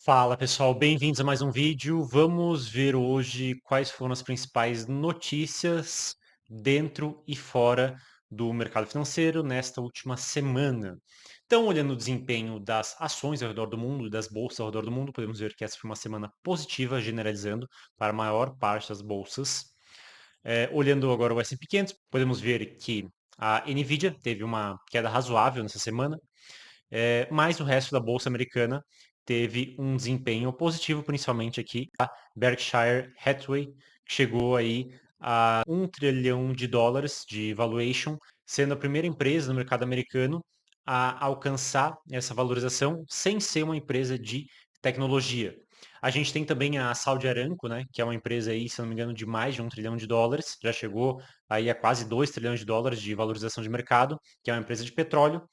Fala pessoal, bem-vindos a mais um vídeo. Vamos ver hoje quais foram as principais notícias dentro e fora do mercado financeiro nesta última semana. Então, olhando o desempenho das ações ao redor do mundo e das bolsas ao redor do mundo, podemos ver que essa foi uma semana positiva, generalizando para a maior parte das bolsas. Olhando agora o S&P 500, podemos ver que a Nvidia teve uma queda razoável nessa semana, mas o resto da bolsa americana teve um desempenho positivo, principalmente aqui a Berkshire Hathaway, que chegou aí a US$ 1 trilhão de valuation, sendo a primeira empresa no mercado americano a alcançar essa valorização sem ser uma empresa de tecnologia. A gente tem também a Saudi Aramco, né, que é uma empresa aí, se não me engano, de mais de US$ 1 trilhão, já chegou aí a quase US$ 2 trilhões de valorização de mercado, que é uma empresa de petróleo.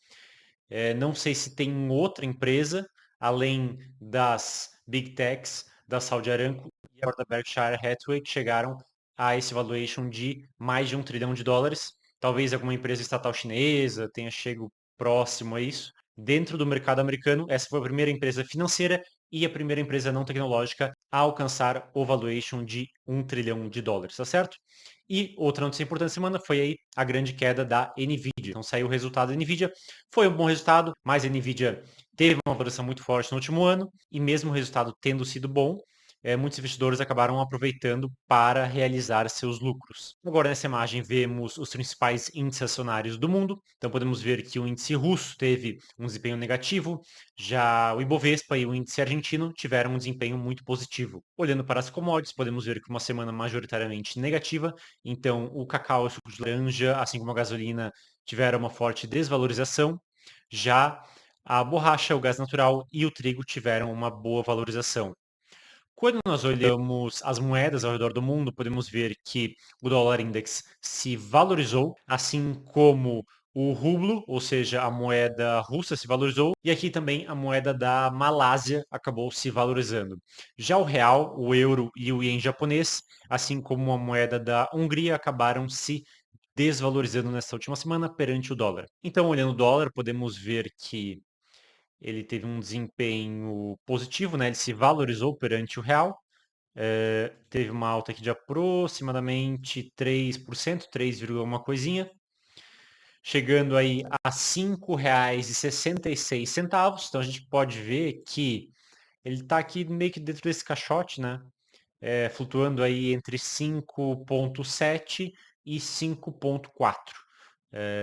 Não sei se tem outra empresa, além das Big Techs, da Saudi Aramco e agora da Berkshire Hathaway, que chegaram a esse valuation de mais de US$ 1 trilhão. Talvez alguma empresa estatal chinesa tenha chegado próximo a isso. Dentro do mercado americano, essa foi a primeira empresa financeira e a primeira empresa não tecnológica a alcançar o valuation de US$ 1 trilhão, tá certo? E outra notícia importante da semana foi aí a grande queda da Nvidia. Então saiu o resultado da Nvidia, foi um bom resultado, mas a Nvidia teve uma variação muito forte no último ano e mesmo o resultado tendo sido bom, muitos investidores acabaram aproveitando para realizar seus lucros. Agora, nessa imagem, vemos os principais índices acionários do mundo. Então, podemos ver que o índice russo teve um desempenho negativo, já o Ibovespa e o índice argentino tiveram um desempenho muito positivo. Olhando para as commodities, podemos ver que uma semana majoritariamente negativa. Então, o cacau e o suco de laranja, assim como a gasolina, tiveram uma forte desvalorização. Já a borracha, o gás natural e o trigo tiveram uma boa valorização. Quando nós olhamos as moedas ao redor do mundo, podemos ver que o dólar index se valorizou, assim como o rublo, ou seja, a moeda russa se valorizou, e aqui também a moeda da Malásia acabou se valorizando. Já o real, o euro e o ien japonês, assim como a moeda da Hungria, acabaram se desvalorizando nesta última semana perante o dólar. Então, olhando o dólar, podemos ver que ele teve um desempenho positivo, né? Ele se valorizou perante o real. Teve uma alta aqui de aproximadamente 3%, 3, alguma coisinha, chegando aí a R$ 5,66. Então a gente pode ver que ele está aqui meio que dentro desse caixote, né? Flutuando aí entre 5,7 e 5,4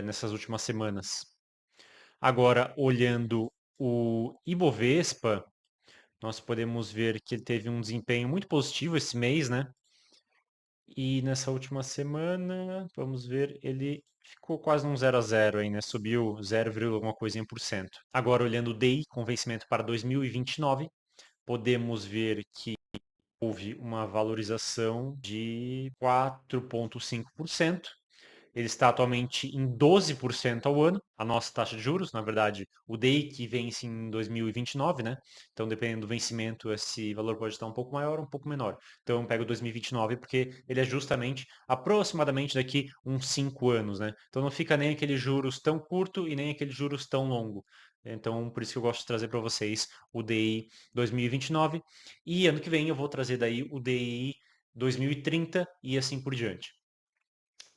nessas últimas semanas. Agora, olhando o Ibovespa, nós podemos ver que ele teve um desempenho muito positivo esse mês, né? E nessa última semana, vamos ver, ele ficou quase num 0 a 0 aí, né? Subiu 0, alguma coisinha por cento. Agora, olhando o DI com vencimento para 2029, podemos ver que houve uma valorização de 4,5%. Ele está atualmente em 12% ao ano, a nossa taxa de juros, na verdade, o DI que vence em 2029, né? Então, dependendo do vencimento, esse valor pode estar um pouco maior ou um pouco menor. Então, eu pego 2029 porque ele é justamente, aproximadamente daqui uns 5 anos, né? Então, não fica nem aqueles juros tão curto e nem aqueles juros tão longo. Então, por isso que eu gosto de trazer para vocês o DI 2029. E ano que vem eu vou trazer daí o DI 2030 e assim por diante.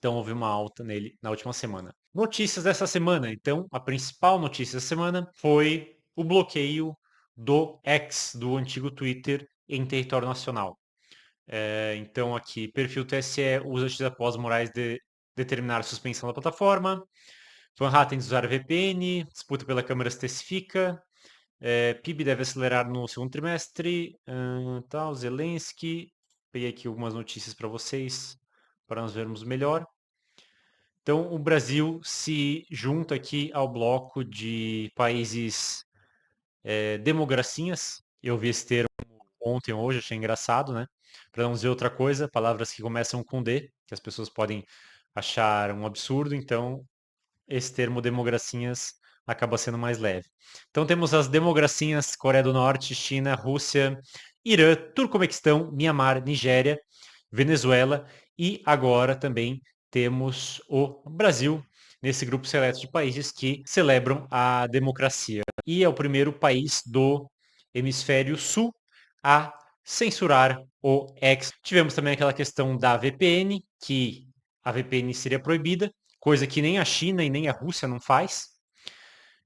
Então houve uma alta nele na última semana. Notícias dessa semana. Então, a principal notícia da semana foi o bloqueio do X, do antigo Twitter, em território nacional. Então, aqui, perfil TSE usa justiça após Moraes determinar a suspensão da plataforma. Van Hatten usar VPN, disputa pela Câmara se intensifica. PIB deve acelerar no segundo trimestre. Tal, Zelensky. Peguei aqui algumas notícias para vocês, para nós vermos melhor. Então, o Brasil se junta aqui ao bloco de países democracinhas. Eu vi esse termo ontem ou hoje, achei engraçado, né? Para não dizer outra coisa, palavras que começam com D, que as pessoas podem achar um absurdo, então esse termo democracinhas acaba sendo mais leve. Então temos as democracinhas Coreia do Norte, China, Rússia, Irã, Turcomequistão, Mianmar, Nigéria, Venezuela e agora também temos o Brasil nesse grupo seleto de países que celebram a democracia. E é o primeiro país do hemisfério sul a censurar o X. Tivemos também aquela questão da VPN, que a VPN seria proibida, coisa que nem a China e nem a Rússia não faz.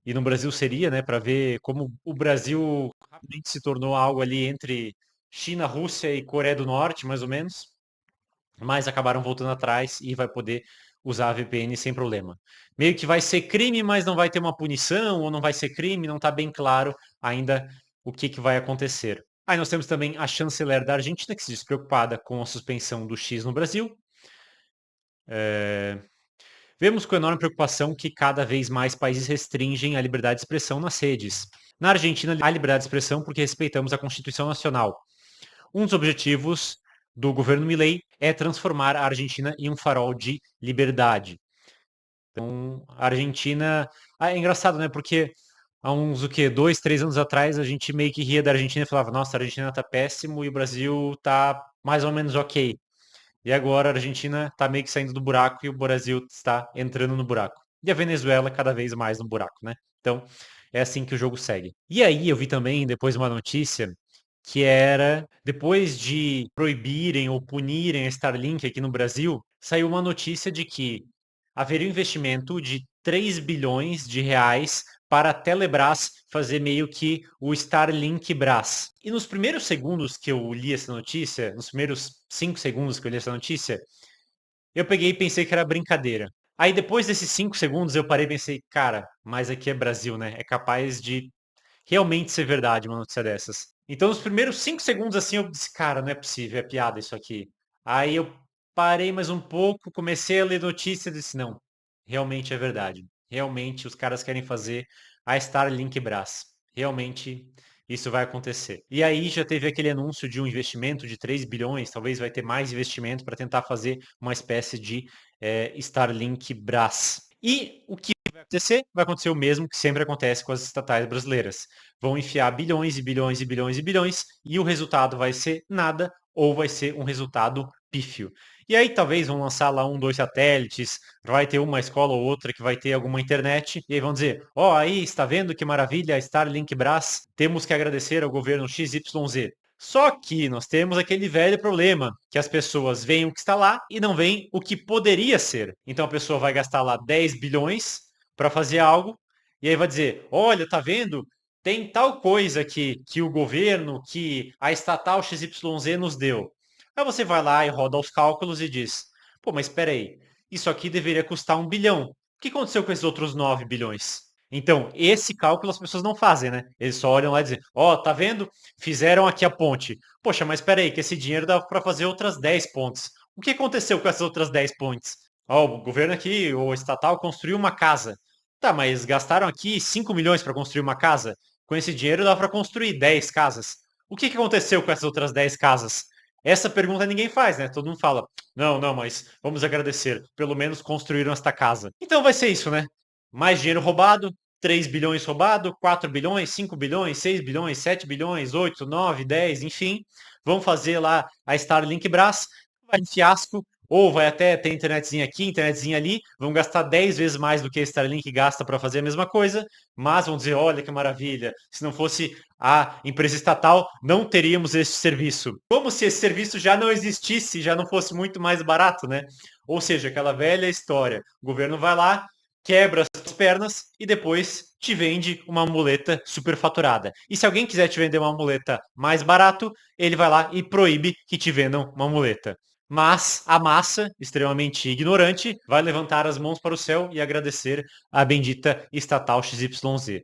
E no Brasil seria, né, para ver como o Brasil rapidamente se tornou algo ali entre China, Rússia e Coreia do Norte, mais ou menos. Mas acabaram voltando atrás e vai poder usar a VPN sem problema. Meio que vai ser crime, mas não vai ter uma punição, ou não vai ser crime, não está bem claro ainda o que vai acontecer. Aí nós temos também a chanceler da Argentina, que se diz preocupada com a suspensão do X no Brasil. Vemos com enorme preocupação que cada vez mais países restringem a liberdade de expressão nas redes. Na Argentina, há liberdade de expressão porque respeitamos a Constituição Nacional. Um dos objetivos do governo Milei é transformar a Argentina em um farol de liberdade. Então, a Argentina... é engraçado, né? Porque há uns, 2, 3 anos atrás, a gente meio que ria da Argentina e falava, nossa, a Argentina tá péssimo e o Brasil tá mais ou menos ok. E agora a Argentina está meio que saindo do buraco e o Brasil está entrando no buraco. E a Venezuela cada vez mais no buraco, né? Então, é assim que o jogo segue. E aí eu vi também depois uma notícia que era, depois de proibirem ou punirem a Starlink aqui no Brasil, saiu uma notícia de que haveria um investimento de 3 bilhões de reais para a Telebrás fazer meio que o Starlink Brás. E nos primeiros segundos que eu li essa notícia, nos primeiros 5 segundos que eu li essa notícia, eu peguei e pensei que era brincadeira. Aí depois desses 5 segundos eu parei e pensei, cara, mas aqui é Brasil, né? É capaz de realmente ser verdade uma notícia dessas. Então nos primeiros 5 segundos assim eu disse, cara, não é possível, é piada isso aqui. Aí eu parei mais um pouco, comecei a ler notícia e disse, não, realmente é verdade. Realmente os caras querem fazer a Starlink Brás. Realmente isso vai acontecer. E aí já teve aquele anúncio de um investimento de 3 bilhões, talvez vai ter mais investimento para tentar fazer uma espécie de Starlink Brás. E o que vai acontecer? Vai acontecer o mesmo que sempre acontece com as estatais brasileiras. Vão enfiar bilhões e bilhões e bilhões e bilhões e o resultado vai ser nada ou vai ser um resultado pífio. E aí talvez vão lançar lá 1, 2 satélites, vai ter uma escola ou outra que vai ter alguma internet, e aí vão dizer, ó, aí, está vendo que maravilha, Starlink Brás, temos que agradecer ao governo XYZ. Só que nós temos aquele velho problema, que as pessoas veem o que está lá e não veem o que poderia ser. Então a pessoa vai gastar lá 10 bilhões para fazer algo, e aí vai dizer, olha, tá vendo? Tem tal coisa que o governo, que a estatal XYZ nos deu. Aí você vai lá e roda os cálculos e diz, pô, mas espera aí, isso aqui deveria custar 1 bilhão. O que aconteceu com esses outros 9 bilhões? Então, esse cálculo as pessoas não fazem, né? Eles só olham lá e dizem, ó, tá vendo? Fizeram aqui a ponte. Poxa, mas espera aí, que esse dinheiro dá para fazer outras 10 pontes. O que aconteceu com essas outras 10 pontes? Ó, o governo aqui, o estatal, construiu uma casa. Tá, mas gastaram aqui 5 milhões para construir uma casa. Com esse dinheiro dá para construir 10 casas. O que aconteceu com essas outras 10 casas? Essa pergunta ninguém faz, né? Todo mundo fala, não, não, mas vamos agradecer. Pelo menos construíram esta casa. Então vai ser isso, né? Mais dinheiro roubado, 3 bilhões roubado, 4 bilhões, 5 bilhões, 6 bilhões, 7 bilhões, 8, 9, 10, enfim. Vão fazer lá a Starlink Brás, vai um fiasco, ou vai até ter internetzinha aqui, internetzinha ali, vão gastar 10 vezes mais do que a Starlink gasta para fazer a mesma coisa, mas vão dizer, olha que maravilha, se não fosse a empresa estatal, não teríamos esse serviço. Como se esse serviço já não existisse, já não fosse muito mais barato, né? Ou seja, aquela velha história, o governo vai lá, quebra as pernas e depois te vende uma muleta superfaturada. E se alguém quiser te vender uma muleta mais barato, ele vai lá e proíbe que te vendam uma muleta. Mas a massa, extremamente ignorante, vai levantar as mãos para o céu e agradecer a bendita estatal XYZ.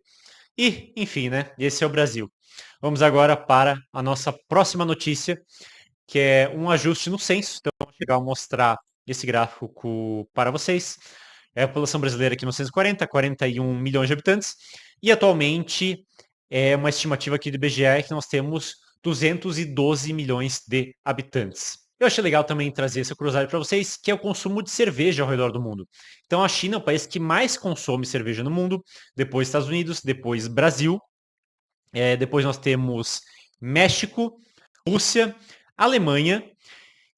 E, enfim, né? Esse é o Brasil. Vamos agora para a nossa próxima notícia, que é um ajuste no censo. Então, vou chegar a mostrar esse gráfico para vocês. É a população brasileira aqui 1940, 41 milhões de habitantes. E atualmente é uma estimativa aqui do IBGE que nós temos 212 milhões de habitantes. Eu achei legal também trazer essa curiosidade para vocês, que é o consumo de cerveja ao redor do mundo. Então a China é o país que mais consome cerveja no mundo, depois Estados Unidos, depois Brasil, depois nós temos México, Rússia, Alemanha.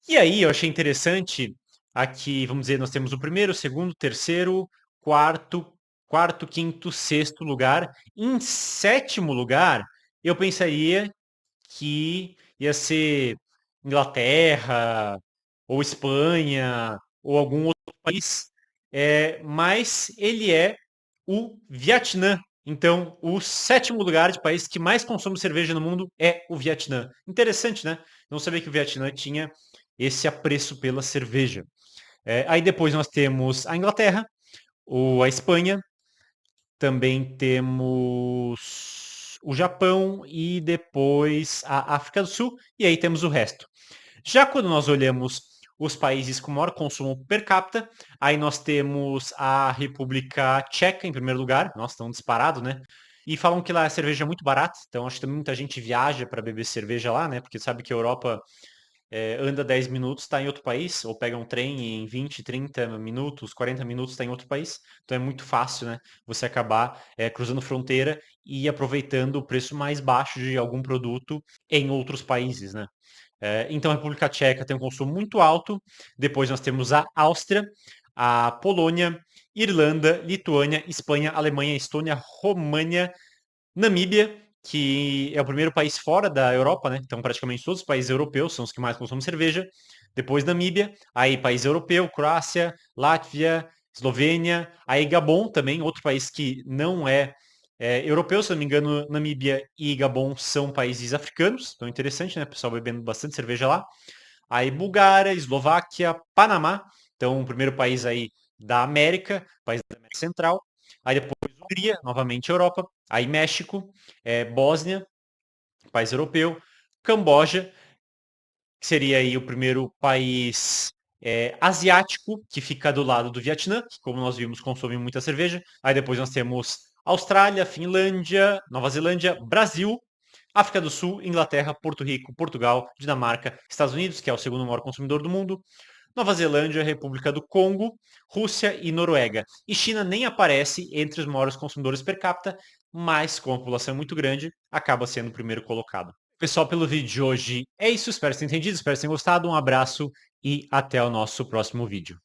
E aí eu achei interessante aqui, vamos dizer, nós temos o primeiro, segundo, terceiro, quarto, quinto, sexto lugar. Em sétimo lugar, eu pensaria que ia ser Inglaterra, ou Espanha, ou algum outro país, mas ele é o Vietnã. Então, o sétimo lugar de país que mais consome cerveja no mundo é o Vietnã. Interessante, né? Não sabia que o Vietnã tinha esse apreço pela cerveja. Aí depois nós temos a Inglaterra, a Espanha, também temos o Japão e depois a África do Sul, e aí temos o resto. Já quando nós olhamos os países com maior consumo per capita, aí nós temos a República Tcheca em primeiro lugar, nossa, tão disparado, né? E falam que lá a cerveja é muito barata, então acho que também muita gente viaja para beber cerveja lá, né? Porque sabe que a Europa anda 10 minutos, está em outro país, ou pega um trem e em 20, 30 minutos, 40 minutos está em outro país. Então é muito fácil, né? Você acabar cruzando fronteira e aproveitando o preço mais baixo de algum produto em outros países, né? Então a República Tcheca tem um consumo muito alto. Depois nós temos a Áustria, a Polônia, Irlanda, Lituânia, Espanha, Alemanha, Estônia, România, Namíbia, que é o primeiro país fora da Europa, né? Então, praticamente todos os países europeus são os que mais consomem cerveja. Depois Namíbia, aí país europeu, Croácia, Látvia, Eslovênia, aí Gabon também, outro país que não europeu, se não me engano, Namíbia e Gabon são países africanos, então interessante, né? O pessoal bebendo bastante cerveja lá. Aí Bulgária, Eslováquia, Panamá, então o primeiro país aí da América, país da América Central. Aí depois Hungria, novamente Europa. Aí México, Bósnia, país europeu. Camboja, que seria aí o primeiro país asiático que fica do lado do Vietnã, que como nós vimos consome muita cerveja. Aí depois nós temos Austrália, Finlândia, Nova Zelândia, Brasil, África do Sul, Inglaterra, Porto Rico, Portugal, Dinamarca, Estados Unidos, que é o segundo maior consumidor do mundo, Nova Zelândia, República do Congo, Rússia e Noruega. E China nem aparece entre os maiores consumidores per capita, mas com a população muito grande, acaba sendo o primeiro colocado. Pessoal, pelo vídeo de hoje é isso. Espero que tenham entendido, espero que tenham gostado. Um abraço e até o nosso próximo vídeo.